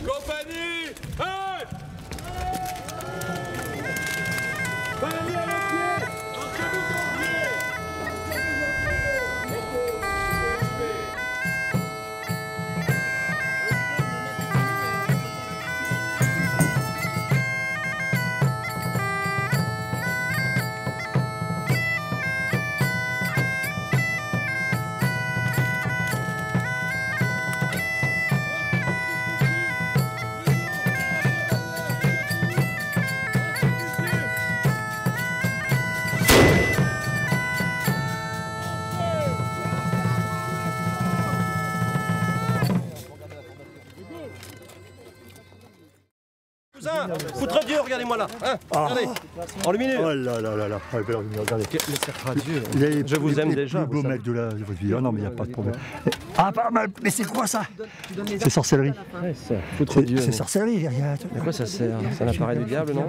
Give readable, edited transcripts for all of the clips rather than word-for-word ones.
Compagnie, hey! Compagnie à vos pieds! Lancez-vous vos pieds! Foutre Dieu, regardez-moi là, hein, regardez, en lumineux. Oh là là là là, regardez. Mais c'est Dieu. Je vous aime déjà. Le plus beau mec de votre vie. Oh non, mais il n'y a pas de problème. Ah, pas mal. Mais c'est quoi ça? C'est sorcellerie. Ouais, ça. Foutre Dieu. C'est sorcellerie. À quoi ça sert? C'est un appareil du diable, non?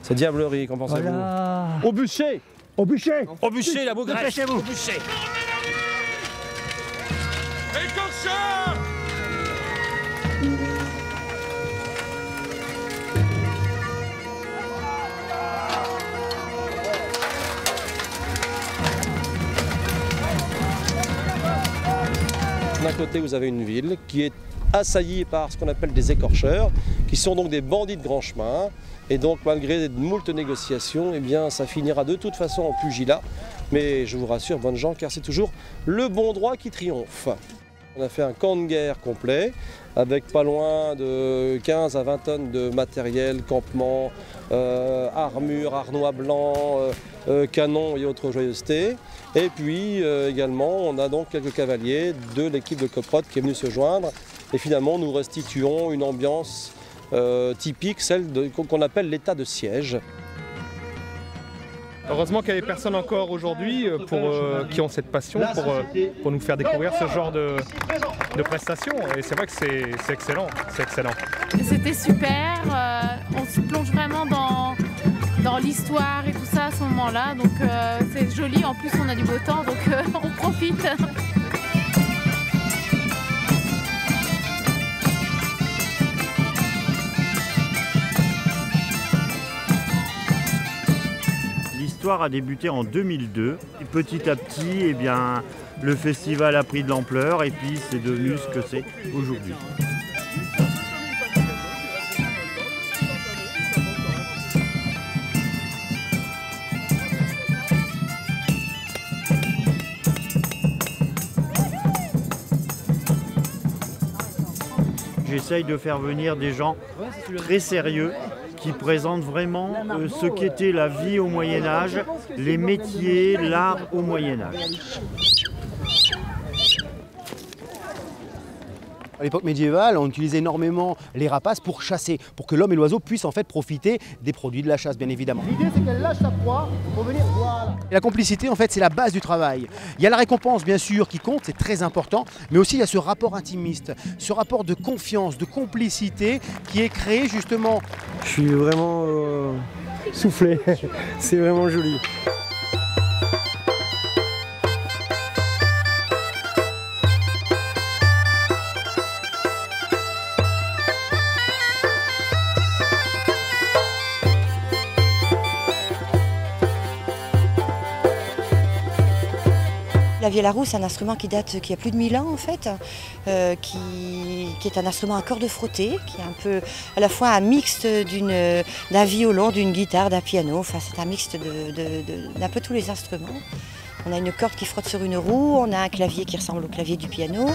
C'est diablerie, qu'en pensez-vous? Voilà. Au bûcher! Au bûcher! Au bûcher, la bougresse! Dépêchez-vous! Au bûcher! Écorcheur! D'un côté, vous avez une ville qui est assaillie par ce qu'on appelle des écorcheurs, qui sont donc des bandits de grand chemin. Et donc, malgré moult négociations, eh bien, ça finira de toute façon en pugilat. Mais je vous rassure, bonnes gens, car c'est toujours le bon droit qui triomphe. On a fait un camp de guerre complet, avec pas loin de 15 à 20 tonnes de matériel, campement, armure, harnois blancs, canons et autres joyeusetés. Et puis également, on a donc quelques cavaliers de l'équipe de Coprod qui est venue se joindre. Et finalement, nous restituons une ambiance typique, celle qu'on appelle l'état de siège. Heureusement qu'il y a des personnes encore aujourd'hui qui ont cette passion pour nous faire découvrir ce genre de prestations. Et c'est vrai que c'est excellent, c'est excellent. C'était super, on se plonge vraiment dans l'histoire et tout ça à ce moment-là. Donc c'est joli, en plus on a du beau temps, donc on profite. L'histoire a débuté en 2002. Et petit à petit, eh bien, le festival a pris de l'ampleur et puis c'est devenu ce que c'est aujourd'hui. J'essaye de faire venir des gens très sérieux qui présentent vraiment ce qu'était la vie au Moyen-Âge, les métiers, l'art au Moyen-Âge. À l'époque médiévale, on utilisait énormément les rapaces pour chasser, pour que l'homme et l'oiseau puissent en fait profiter des produits de la chasse, bien évidemment. L'idée, c'est qu'elle lâche sa proie pour venir, voilà. Et la complicité, en fait, c'est la base du travail. Il y a la récompense, bien sûr, qui compte, c'est très important, mais aussi il y a ce rapport intimiste, ce rapport de confiance, de complicité qui est créé justement. Je suis vraiment soufflé, c'est vraiment joli. La vielle-à-roue, c'est un instrument qui date, qui a plus de 1000 ans en fait, qui est un instrument à cordes frottées, qui est un peu à la fois un mixte d'un violon, d'une guitare, d'un piano. Enfin, c'est un mixte d'un peu tous les instruments. On a une corde qui frotte sur une roue, on a un clavier qui ressemble au clavier du piano.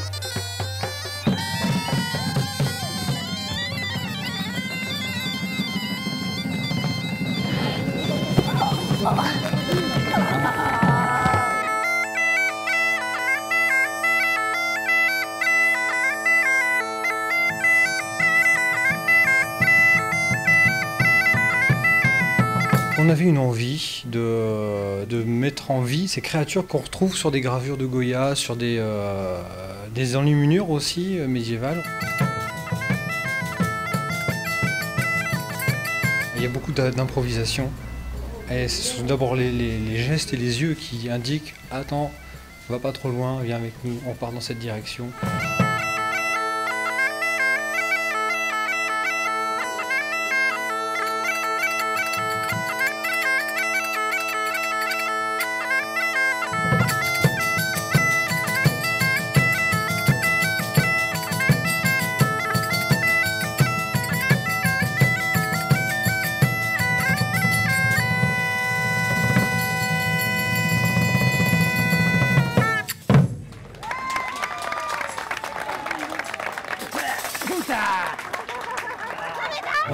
On avait une envie de mettre en vie ces créatures qu'on retrouve sur des gravures de Goya, sur des enluminures aussi médiévales. Il y a beaucoup d'improvisation. Et ce sont d'abord les gestes et les yeux qui indiquent « Attends, va pas trop loin, viens avec nous, on part dans cette direction.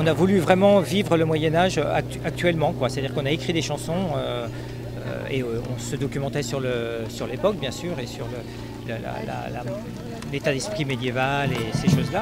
On a voulu vraiment vivre le Moyen-Âge actuellement, c'est-à-dire qu'on a écrit des chansons et on se documentait sur l'époque bien sûr et sur l'état d'esprit médiéval et ces choses-là.